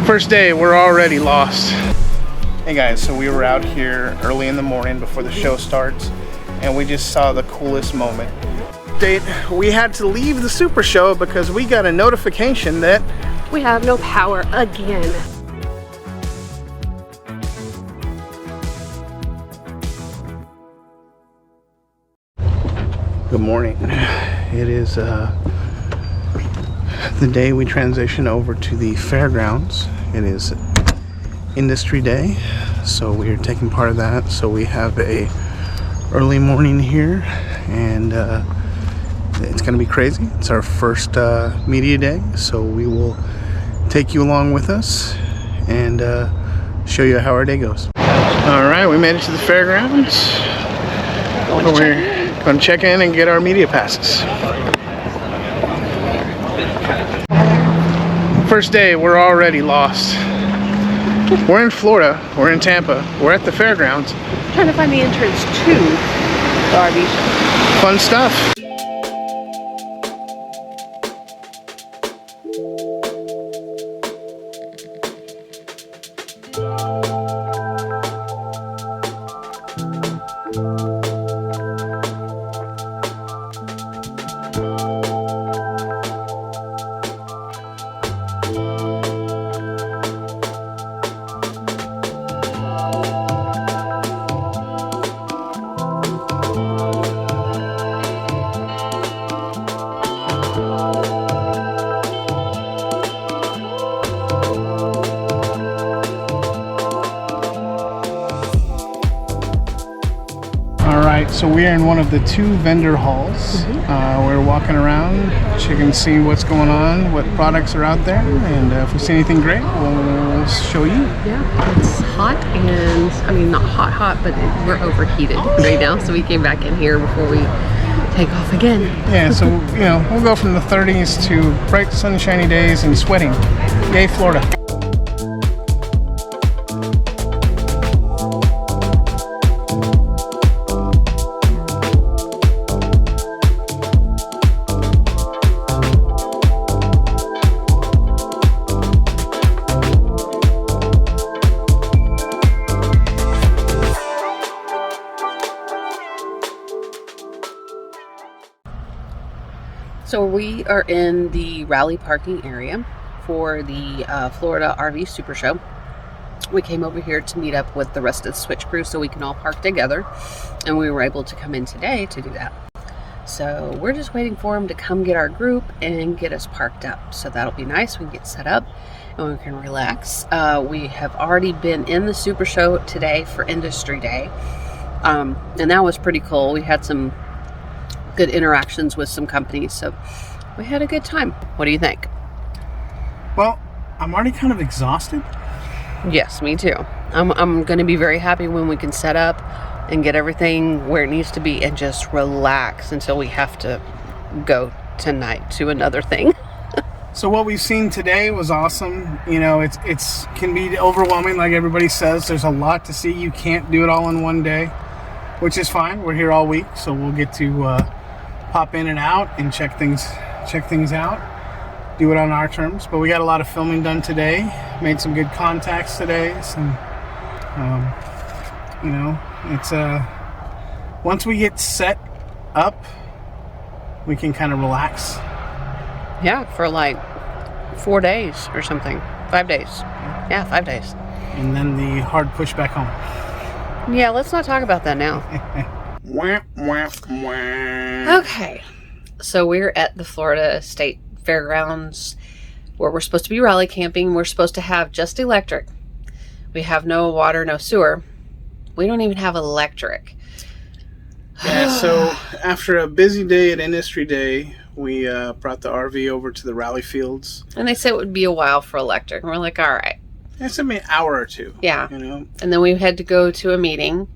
First day, we're already lost. Hey guys, so we were out here early in the morning before the show starts, and we just saw the coolest moment. We had to leave the Super Show because we got a notification that we have no power again. Good morning. It is the day we transition over to the fairgrounds. It is industry day, so we are taking part of that. So we have a early morning here, and it's going to be crazy. It's our first media day, so we will take you along with us and show you how our day goes. All right, we made it to the fairgrounds. We're going to check in and get our media passes. First day, we're already lost. We're in Florida, we're in Tampa, we're at the fairgrounds. Trying to find the entrance to the RV show. Fun stuff. So we are in one of the two vendor halls. We're walking around, checking, seeing what's going on, what products are out there, and if we see anything great, we'll show you. Yeah, it's hot, and I mean not hot, but we're overheated right now. So we came back in here before we take off again. Yeah, so you know, we'll go from the 30s to bright sunshiny days and sweating. Yay, Florida. So we are in the rally parking area for the Florida RV Supershow. We came over here to meet up with the rest of the Switch crew so we can all park together, and we were able to come in today to do that. So we're just waiting for them to come get our group and get us parked up. So that'll be nice. We can get set up and we can relax. We have already been in the Super Show today for Industry Day, and that was pretty cool. We had some good interactions with some companies, so we had a good time. What do you think? Well, I'm already kind of exhausted. Yes, me too. I'm going to be very happy when we can set up and get everything where it needs to be and just relax until we have to go tonight to another thing. So what we've seen today was awesome. You know, it's can be overwhelming, like everybody says. There's a lot to see. You can't do it all in one day, which is fine. We're here all week, so we'll get to pop in and out and check things out, do it on our terms. But we got a lot of filming done today, made some good contacts today. Some you know, it's once we get set up, we can kind of relax. Yeah, for like 4 days or something. 5 days. Yeah, 5 days. And then the hard push back home. Yeah, let's not talk about that now. Wah, wah, wah. Okay, so we're at the Florida State Fairgrounds where we're supposed to be rally camping. We're supposed to have just electric. We have no water, no sewer. We don't even have electric. Yeah, so after a busy day at Industry Day, we brought the RV over to the rally fields. And they said it would be a while for electric. And we're like, all right. It's an hour or two. Yeah. You know? And then we had to go to a meeting.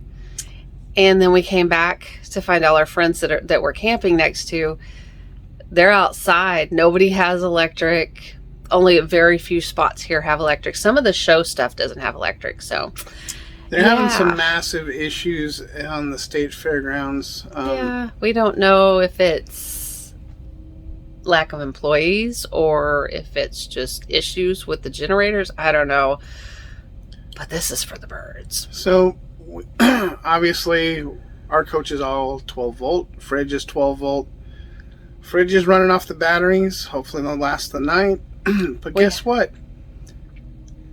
And then we came back to find all our friends that we're camping next to. They're outside. Nobody has electric. Only a very few spots here have electric. Some of the show stuff doesn't have electric. So they're having some massive issues on the state fairgrounds. Yeah. We don't know if it's lack of employees or if it's just issues with the generators. I don't know. But this is for the birds. So, obviously, our coach is all 12 volt. Fridge is 12 volt. Fridge is running off the batteries. Hopefully they'll last the night. But guess what?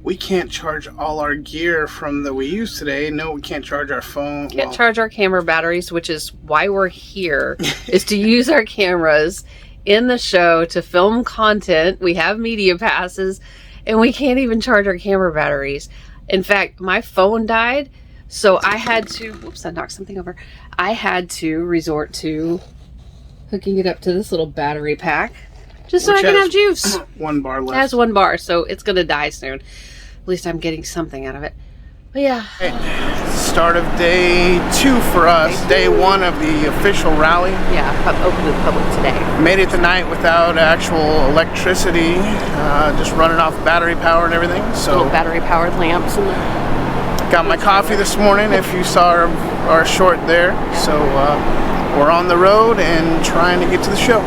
We can't charge all our gear from that we use today. No, we can't charge our phone. Can't charge our camera batteries, which is why we're here, is to use our cameras in the show to film content. We have media passes, and we can't even charge our camera batteries. In fact, my phone died, so I had to, whoops, I knocked something over. I had to resort to hooking it up to this little battery pack, just so I can have juice. 1 bar left. It has 1 bar, so it's going to die soon. At least I'm getting something out of it. But yeah. Start of day 2 for us. Day 1 of the official rally. Yeah, open to the public today. Made it tonight without actual electricity, just running off battery power and everything. So little battery powered lamps. And got my coffee this morning, if you saw our short there. So we're on the road and trying to get to the show.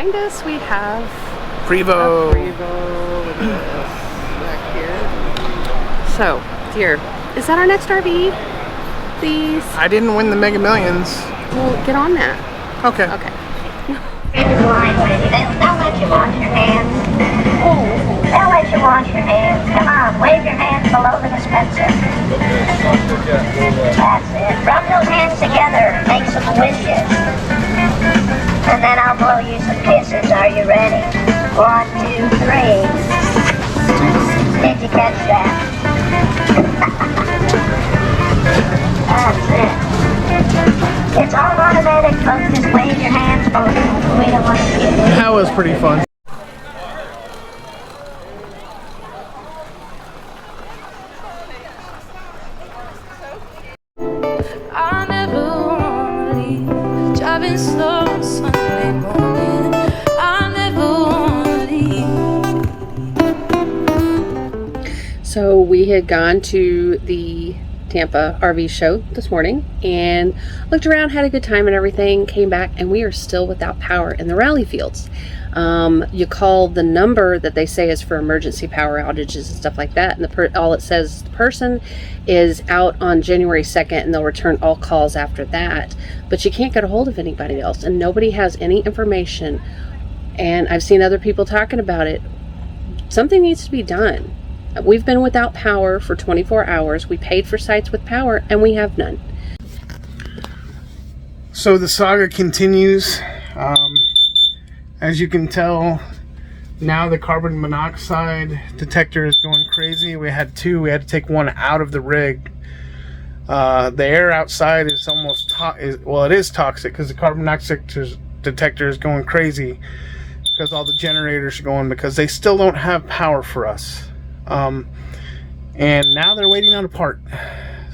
behind us we have Prevo. Back here. So, dear, is that our next RV? Please? I didn't win the Mega Millions. Well, get on that. Okay. Okay. They'll let you wash your hands. They'll let you wash your hands. Come on, wave your hands below the dispenser. That's it. Rub those hands together. Make some wishes. And then I'll blow you some kisses. Are you ready? 1, 2, 3. Did you catch that? That's it. It's all automatic, folks. Just wave your hands below. We don't want to see it. That was pretty fun. I never wanna leave, driving slow on Sunday morning. I never wanna leave. So we had gone to the TAMPA RV show this morning and looked around, had a good time and everything, came back, and we are still without power in the rally fields. You call the number that they say is for emergency power outages and stuff like that, and all it says, the person is out on January 2nd and they'll return all calls after that, but you can't get a hold of anybody else and nobody has any information. And I've seen other people talking about it. Something needs to be done. We've been without power for 24 hours. We paid for sites with power and we have none. So the saga continues. As you can tell, now the carbon monoxide detector is going crazy. We had two. We had to take one out of the rig. The air outside is almost it is toxic because the carbon monoxide detector is going crazy because all the generators are going because they still don't have power for us. And now they're waiting on a part.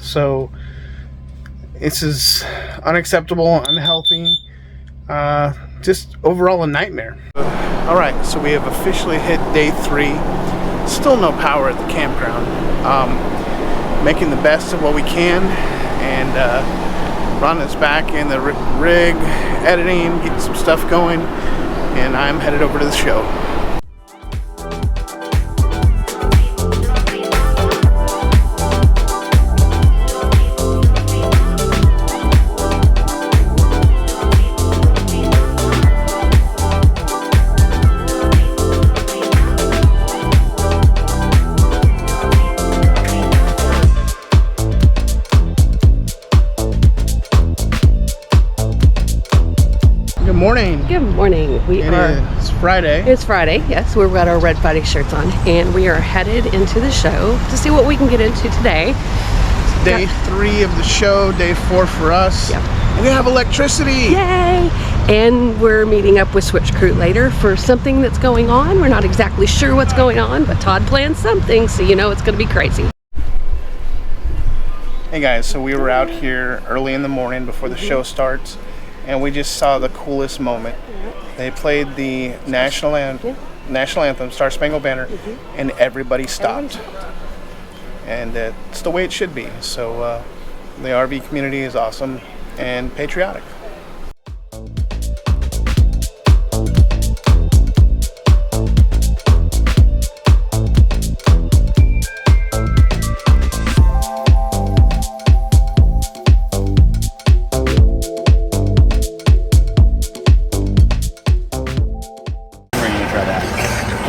So this is unacceptable, unhealthy, just overall a nightmare. Alright, so we have officially hit day 3. Still no power at the campground. Making the best of what we can, and Ron is back in the rig, editing, getting some stuff going, and I'm headed over to the show. Good morning. It's Friday. It's Friday, yes. We've got our Red Friday shirts on and we are headed into the show to see what we can get into today. Day 3 of the show, day 4 for us. Yep. We have electricity. Yay! And we're meeting up with Switch Crew later for something that's going on. We're not exactly sure what's going on, but Todd planned something, so you know it's going to be crazy. Hey guys, so we were out here early in the morning before the show starts, and we just saw the coolest moment. They played the national anthem, Star Spangled Banner, and everybody stopped. And it's the way it should be. So the RV community is awesome and patriotic.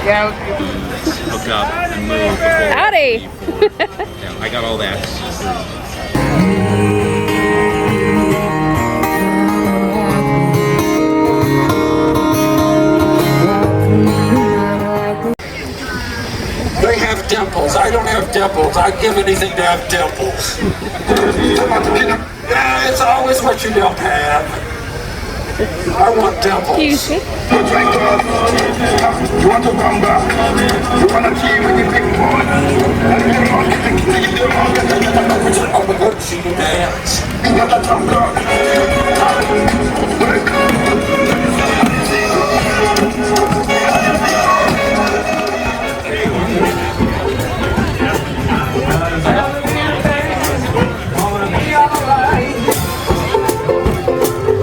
Yeah. Hook up and move before. Howdy! Yeah, I got all that. They have dimples. I don't have dimples. I'd give anything to have dimples. Yeah, it's always what you don't have. I want dimples. Excuse me. You want to come back? You want to see when you pick one? I'm a good see you dance.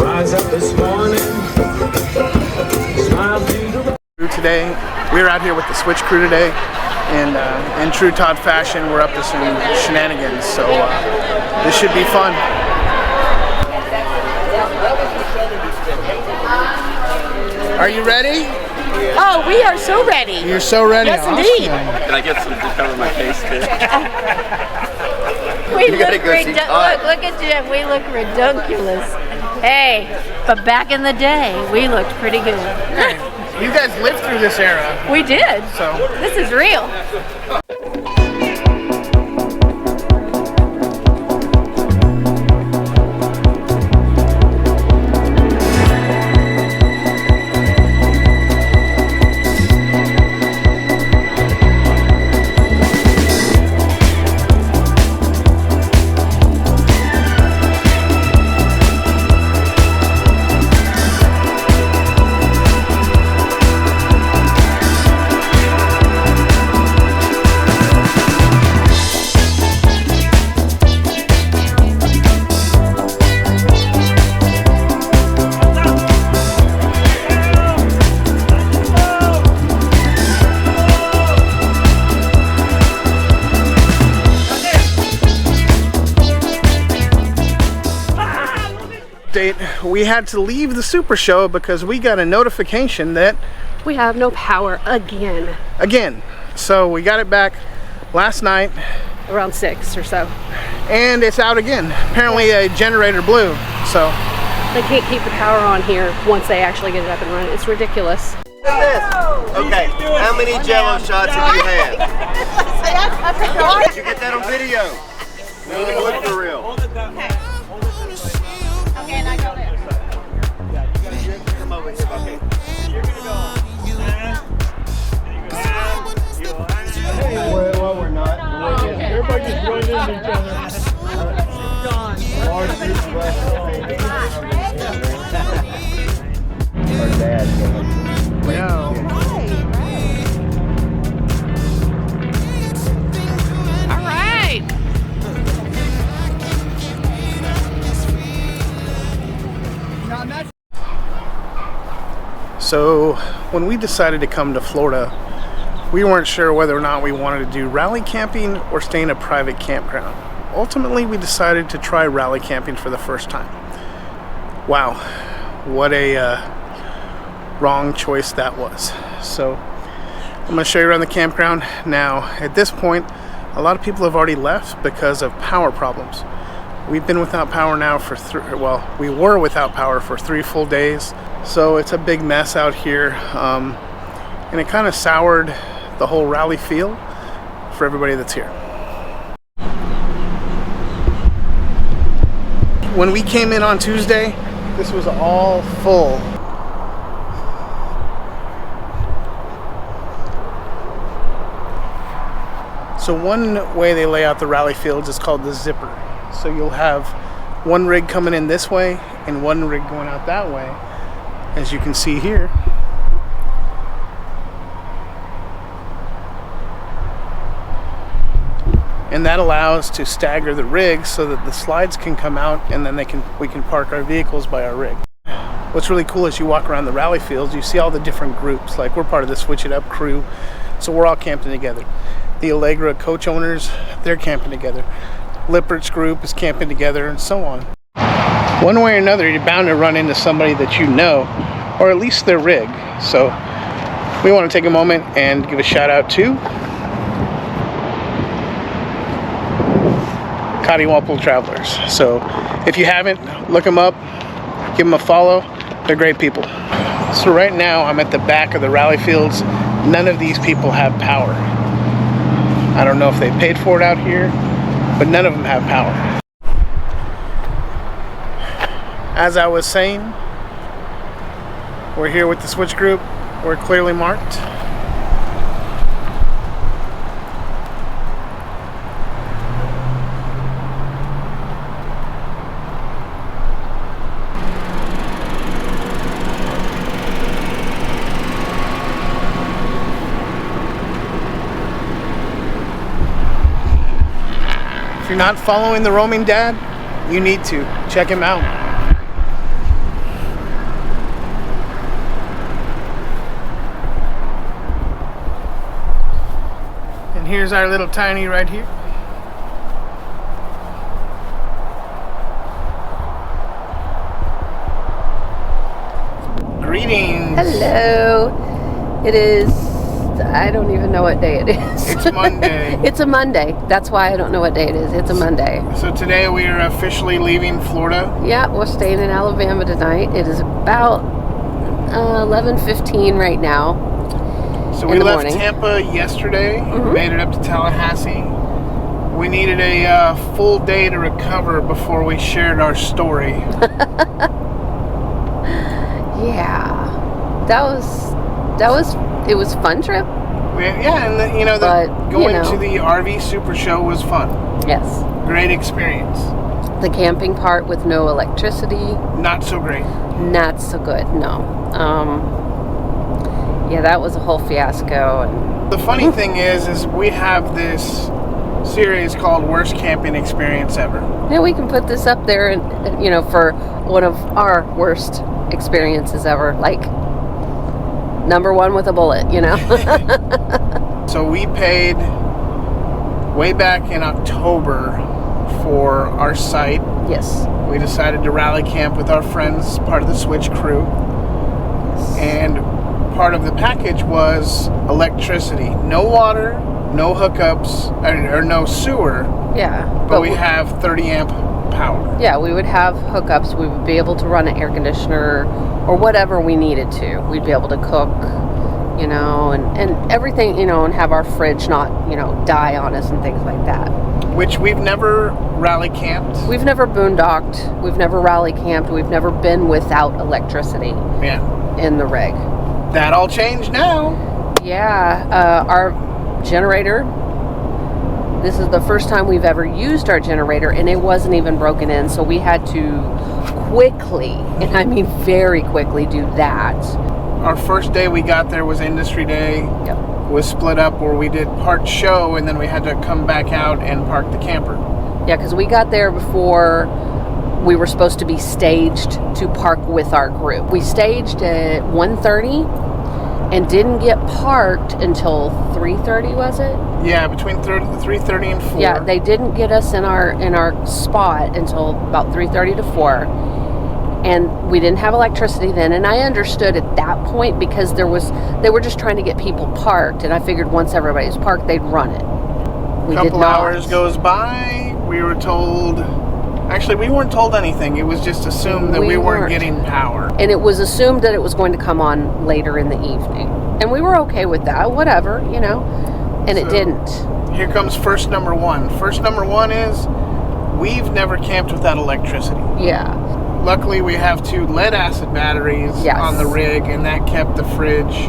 Rise up this morning. Today, we're out here with the Switch Crew today, and in true Todd fashion, we're up to some shenanigans, so this should be fun. Are you ready? Oh, we are so ready. You're so ready. Yes, Awesome. indeed. Can I get some to cover my face too? We look look at Jim. We look ridiculous. Hey, but back in the day, we looked pretty good. Hey, you guys lived through this era. We did. So This is real. we had to leave the Super Show because we got a notification that We have no power again. So we got it back last night, Around 6 or so. and it's out again. Apparently a generator blew, so They can't keep the power on here once they actually get it up and running. It's ridiculous. Okay, how many Jello shots have you had? Did you get that on video? No, look for real. Okay, and I go there. Come over here, okay. Well, we're not. Everybody just joined in each other. Our dad. All right. So when we decided to come to Florida, we weren't sure whether or not we wanted to do rally camping or stay in a private campground. Ultimately, we decided to try rally camping for the first time. Wow, what a wrong choice that was. So I'm going to show you around the campground. Now, at this point, a lot of people have already left because of power problems. We've been without power now for we were without power for 3 full days. So it's a big mess out here. And it kind of soured the whole rally feel for everybody that's here. when we came in on Tuesday, this was all full. So one way they lay out the rally fields is called the zipper. So you'll have one rig coming in this way and one rig going out that way, as you can see here. And that allows to stagger the rigs so that the slides can come out, and then we can park our vehicles by our rig. What's really cool is you walk around the rally fields, you see all the different groups. Like, we're part of the Switch It Up crew, so we're all camping together. The Allegra coach owners, they're camping together. Lippert's group is camping together, and so on. One way or another, you're bound to run into somebody that you know, or at least their rig. So we want to take a moment and give a shout out to Cottywomple Travelers. So if you haven't, look them up, give them a follow. They're great people. So right now I'm at the back of the rally fields. None of these people have power. I don't know if they paid for it out here, but none of them have power. As I was saying, we're here with the Switch group. We're clearly marked. If you're not following the Roaming Dad, you need to. Check him out. And here's our little tiny right here. Greetings. Hello. It is, I don't even know what day it is. It's Monday. It's a Monday. That's why I don't know what day it is. It's a Monday. So today we are officially leaving Florida. Yeah, we're staying in Alabama tonight. It is about 11:15 right now. So we left Tampa yesterday, made it up to Tallahassee. We needed a full day to recover before we shared our story. Yeah, it was a fun trip. Yeah, and going to the RV Supershow was fun. Yes. Great experience. The camping part with no electricity. Not so great. Not so good, no. Yeah, that was a whole fiasco. And the funny thing is we have this series called Worst Camping Experience Ever. Yeah, we can put this up there, and for one of our worst experiences ever, like #1 with a bullet, So we paid way back in October for our site. Yes. We decided to rally camp with our friends, part of the Switch crew. Yes. And part of the package was electricity. No water, no hookups, or no sewer. Yeah. But we have 30 amp power. Yeah, we would have hookups. We would be able to run an air conditioner or whatever we needed to. We'd be able to cook, and everything, and have our fridge not, die on us and things like that. Which we've never rally camped. We've never boondocked. We've never rally camped. We've never been without electricity. Yeah. In the rig. That all changed now. Yeah, our generator. This is the first time we've ever used our generator, and it wasn't even broken in, so we had to quickly, and I mean very quickly, do that. Our first day we got there was Industry Day. Yep. Was split up where we did part show, and then we had to come back out and park the camper. Yeah, because we got there before we were supposed to be staged to park with our group. We staged at 1:30 and didn't get parked until 3:30, was it? Yeah, between 3:30 and 4. Yeah, they didn't get us in our spot until about 3:30 to 4. And we didn't have electricity then, and I understood at that point because they were just trying to get people parked, and I figured once everybody's parked, they'd run it. A couple hours goes by, we were told, actually we weren't told anything, it was just assumed that we weren't getting power. And it was assumed that it was going to come on later in the evening. And we were okay with that, whatever, and it didn't. Here comes first #1. First #1 is, we've never camped without electricity. Yeah. Luckily, we have 2 lead-acid batteries Yes. on the rig, and that kept the fridge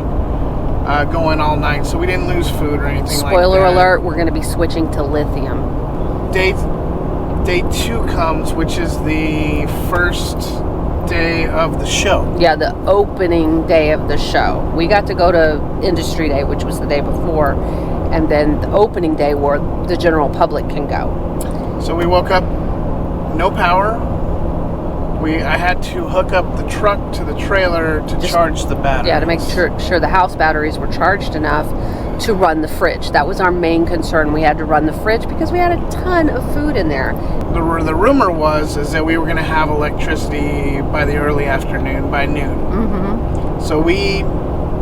going all night, so we didn't lose food or anything like that. Spoiler alert, we're going to be switching to lithium. Day 2 comes, which is the first day of the show. Yeah, the opening day of the show. We got to go to Industry Day, which was the day before, and then the opening day where the general public can go. So we woke up, no power. I had to hook up the truck to the trailer to charge the batteries. Yeah, to make sure the house batteries were charged enough to run the fridge. That was our main concern. We had to run the fridge because we had a ton of food in there. The rumor is that we were going to have electricity by the early afternoon, by noon. Mm-hmm. So we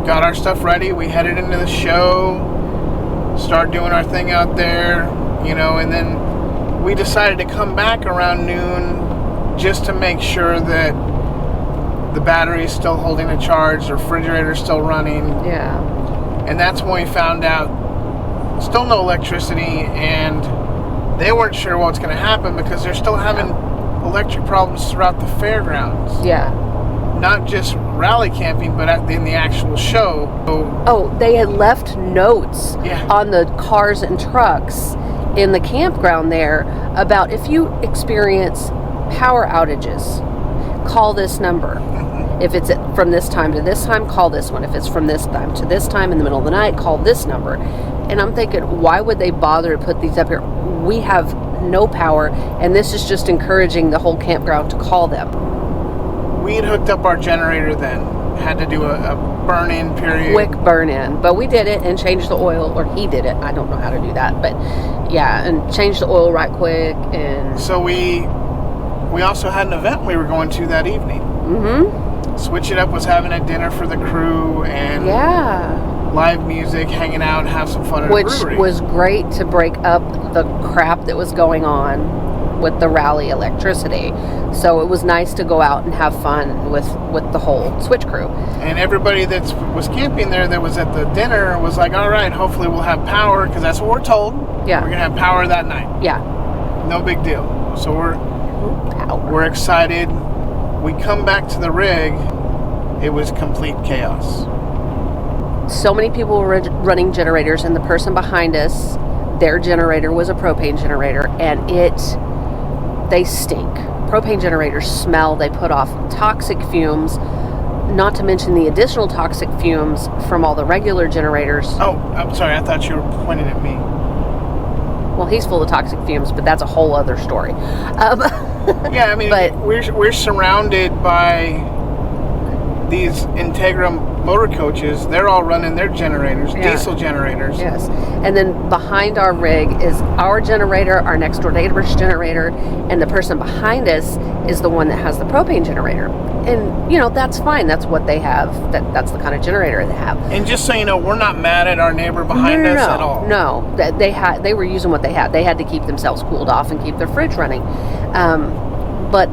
got our stuff ready. We headed into the show, start doing our thing out there, and then we decided to come back around noon just to make sure that the battery's still holding a charge, the refrigerator's still running. Yeah. And that's when we found out still no electricity, and they weren't sure what's going to happen because they're still having electric problems throughout the fairgrounds. Yeah. Not just rally camping, but in the actual show. Oh, they had left notes on the cars and trucks in the campground there about if you experience power outages, call this number. If it's from this time to this time, call this one. If it's from this time to this time in the middle of the night, call this number. And I'm thinking, why would they bother to put these up here? We have no power, and this is just encouraging the whole campground to call them. We had hooked up our generator then. Had to do a burn-in period. Quick burn-in. But we did it and changed the oil, or he did it. I don't know how to do that. But yeah, and changed the oil right quick. And so we also had an event we were going to that evening. Mm-hmm. Switch It Up was having a dinner for the crew and live music, hanging out, and have some fun at a brewery. Which was great to break up the crap that was going on with the rally electricity. So it was nice to go out and have fun with the whole Switch crew. And everybody that was camping there that was at the dinner was like, all right, hopefully we'll have power, because that's what we're told. Yeah. We're going to have power that night. Yeah. No big deal. So we're excited. We come back to the rig, it was complete chaos. So many people were running generators, and the person behind us, their generator was a propane generator, and they stink. Propane generators smell, they put off toxic fumes, not to mention the additional toxic fumes from all the regular generators. Oh, I'm sorry, I thought you were pointing at me. Well, he's full of toxic fumes, but that's a whole other story. Yeah, I mean, we're surrounded by these Integra motor coaches. They're all running their generators, diesel generators. Yes. And then behind our rig is our generator, our next door neighbor's generator, and the person behind us is the one that has the propane generator. And, that's fine. That's what they have. That's the kind of generator they have. And just so you know, we're not mad at our neighbor behind us at all. No, they were using what they had. They had to keep themselves cooled off and keep their fridge running. But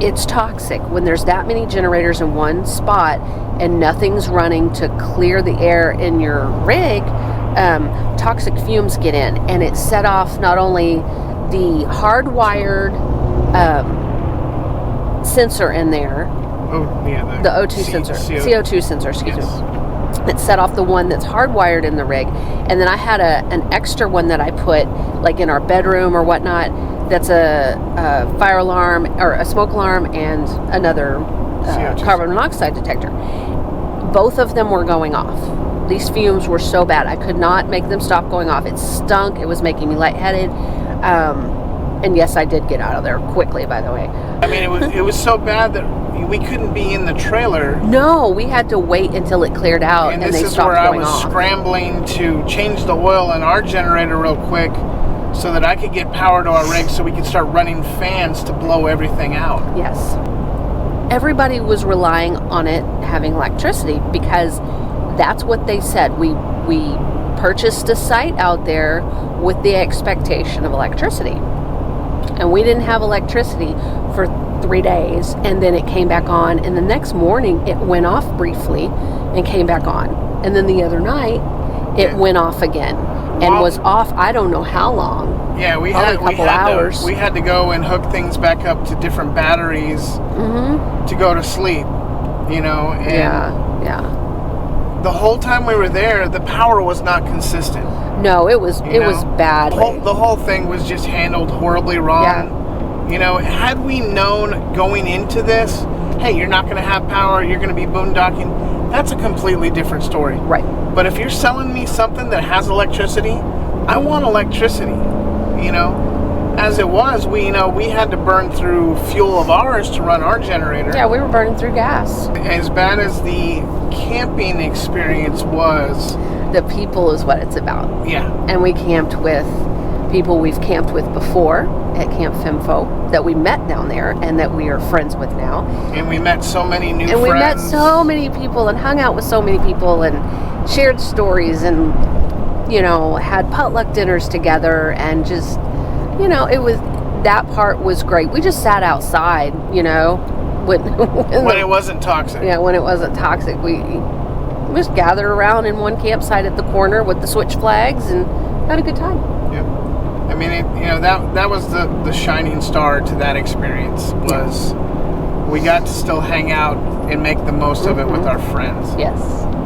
it's toxic when there's that many generators in one spot and nothing's running to clear the air in your rig. Toxic fumes get in, and it set off not only the hardwired sensor in there, the O2 sensor, CO2 sensor, excuse me. It set off the one that's hardwired in the rig, and then I had an extra one that I put like in our bedroom or whatnot. That's a fire alarm or a smoke alarm and another carbon monoxide detector. Both of them were going off. These fumes were so bad. I could not make them stop going off. It stunk. It was making me lightheaded. And yes, I did get out of there quickly, by the way. I mean, it was so bad that we couldn't be in the trailer. No, we had to wait until it cleared out, and they stopped going off. This is where I was scrambling to change the oil in our generator real quick so that I could get power to our rig so we could start running fans to blow everything out. Yes. Everybody was relying on it having electricity because that's what they said. We purchased a site out there with the expectation of electricity. And we didn't have electricity for 3 days, and then it came back on, and the next morning it went off briefly and came back on. And then the other night it went off again. and was off I don't know how long. Yeah, we Probably had a couple hours. We had to go and hook things back up to different batteries to go to sleep. You know, and yeah. The whole time we were there, the power was not consistent. No, it was bad. The whole thing was just handled horribly wrong. Yeah. You know, had we known going into this, hey, you're not going to have power, you're going to be boondocking, that's a completely different story. Right. But if you're selling me something that has electricity, I want electricity. You know, as it was, we had to burn through fuel of ours to run our generator. Yeah, we were burning through gas. As bad as the camping experience was, the people is what it's about. Yeah. And we camped with people we've camped with before at Camp Femfo that we met down there and that we are friends with now. And we met so many new friends. And we met so many people and hung out with so many people and shared stories and, you know, had potluck dinners together and just, you know, that part was great. We just sat outside, you know, when it wasn't toxic. Yeah, when it wasn't toxic. We just gathered around in one campsite at the corner with the switch flags and had a good time. Yeah. I mean, that was the shining star to that experience was we got to still hang out and make the most of it with our friends. Yes.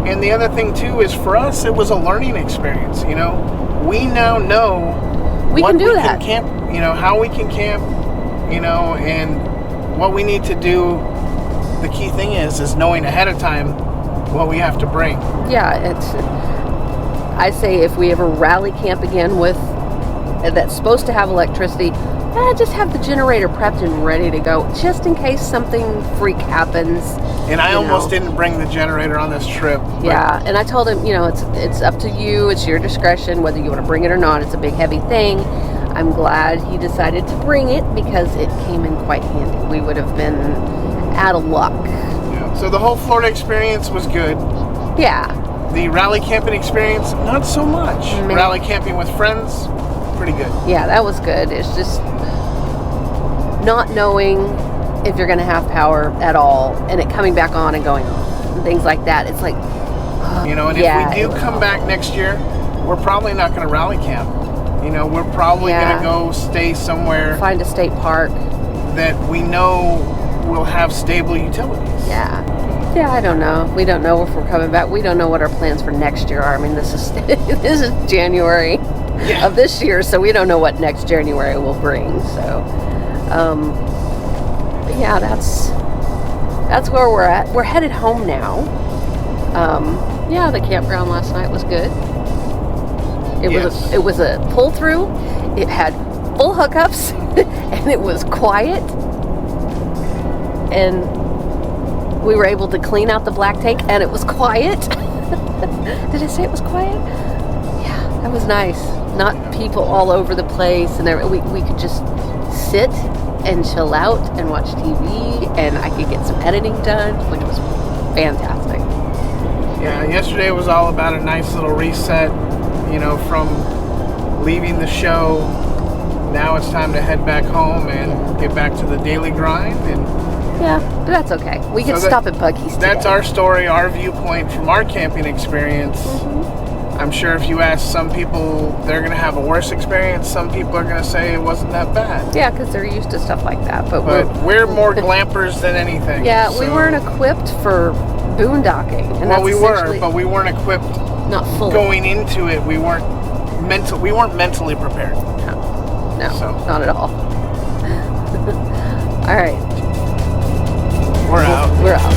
And the other thing too is for us, it was a learning experience. You know, we now know we can do that. Camp, you know, how we can camp, you know, and what we need to do. The key thing is knowing ahead of time what we have to bring. Yeah, I say if we ever rally camp again with that's supposed to have electricity, just have the generator prepped and ready to go, just in case something freak happens. And I almost didn't bring the generator on this trip. Yeah, and I told him, you know, it's up to you. It's your discretion whether you want to bring it or not. It's a big, heavy thing. I'm glad he decided to bring it because it came in quite handy. We would have been out of luck. Yeah. So the whole Florida experience was good. Yeah. The rally camping experience, not so much. Rally camping with friends, pretty good. Yeah, that was good. It's just not knowing if you're going to have power at all and it coming back on and going off and things like that. It's like, you know, and if we do come back next year, we're probably not going to rally camp. You know, we're probably going to go stay somewhere. Find a state park that we know will have stable utilities. Yeah. Yeah, I don't know. We don't know if we're coming back. We don't know what our plans for next year are. I mean, this is January of this year, so we don't know what next January will bring. So, but yeah, that's where we're at. We're headed home now. Yeah, the campground last night was good. It was a pull through. It had full hookups, and it was quiet. And we were able to clean out the black tank, and it was quiet. Did I say it was quiet? Yeah, that was nice. Not people all over the place, and we could just sit and chill out and watch TV, and I could get some editing done, which was fantastic. Yeah, yesterday was all about a nice little reset, you know, from leaving the show. Now it's time to head back home and get back to the daily grind. And yeah, but that's okay. We can stop at Buggy's today. That's our story, our viewpoint from our camping experience. I'm sure if you ask some people, they're going to have a worse experience. Some people are going to say it wasn't that bad. Yeah, because they're used to stuff like that. But we're more glampers than anything. Yeah, so we weren't equipped for boondocking. And well, we were, but we weren't equipped. Not fully. Going into it, we weren't mentally prepared. No, not at all. All right. We're out. We're out.